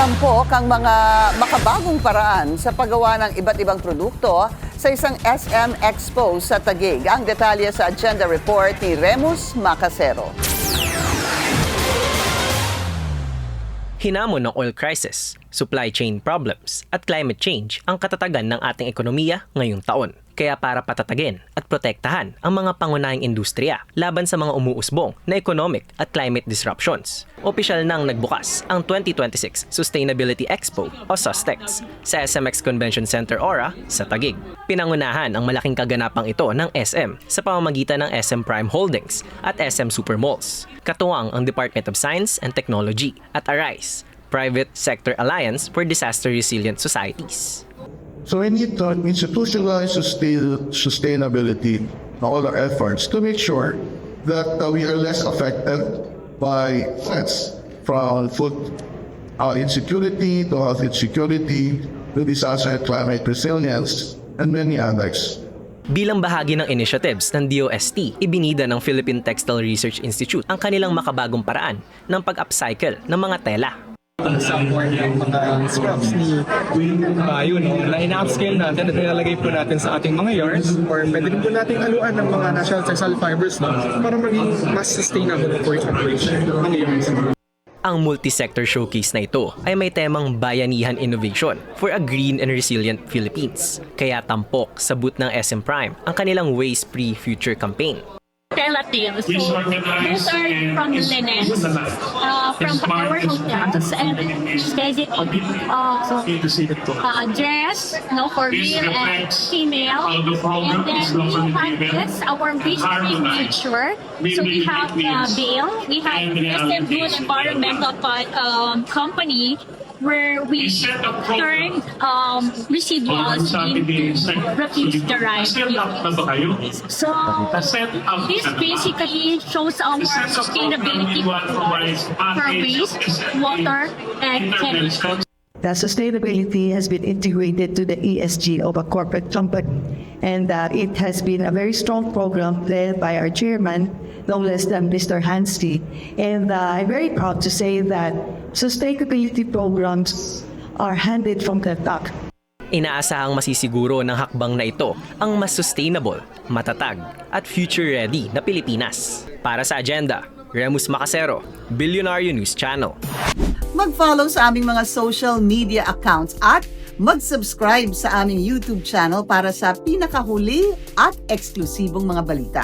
Tampok ang mga makabagong paraan sa paggawa ng iba't ibang produkto sa isang SM Expo sa Taguig. Ang detalye sa agenda report ni Remus Macasero. Hinamon ng oil crisis, supply chain problems at climate change ang katatagan ng ating ekonomiya ngayong taon. Kaya para patatagin at protektahan ang mga pangunahing industriya laban sa mga umuusbong na economic at climate disruptions, opisyal nang nagbukas ang 2026 Sustainability Expo o SUSTEX sa SMX Convention Center Aura sa Taguig. Pinangunahan ang malaking kaganapang ito ng SM sa pamamagitan ng SM Prime Holdings at SM Supermalls. Katuwang ang Department of Science and Technology at ARISE, Private Sector Alliance for Disaster Resilient Societies. So we need to institutionalize sustainability in all our efforts to make sure that we are less affected by threats from food insecurity to health insecurity to disaster and climate resilience and many others. Bilang bahagi ng initiatives ng DOST, ibinida ng Philippine Textile Research Institute ang kanilang makabagong paraan ng pag-upcycle ng mga tela. Support ng mga scraps ni Bayo, na ina-upscale natin at nilalagay po natin sa ating mga yards or pwede rin po natin haluan ng mga natural textile fibers para maging mas sustainable for its operation ng yards. Ang multi-sector showcase na ito ay may temang Bayanihan Innovation for a Green and Resilient Philippines. Kaya tampok sa booth ng SM Prime ang kanilang Waste-Free Future campaign. Relatives. So those are from the linens, from our hotels, and basic dress, for male and female. And then we have this, our waste-free future. So we have Bale, we have SM Blue Environmental Company, where we turn residuals into refuse-derived fuels. So this basically shows our sustainability for waste, water, and chemicals. The sustainability has been integrated to the ESG of a corporate company, and it has been a very strong program led by our chairman, no less than Mr. Hansky. And I'm very proud to say that sustainability programs are handed from the top. Inaasahang masisiguro ng hakbang na ito ang mas sustainable, matatag at future-ready na Pilipinas. Para sa agenda, Remus Macasero, Billionaire News Channel. Mag-follow sa aming mga social media accounts at mag-subscribe sa aming YouTube channel para sa pinakahuli at eksklusibong mga balita.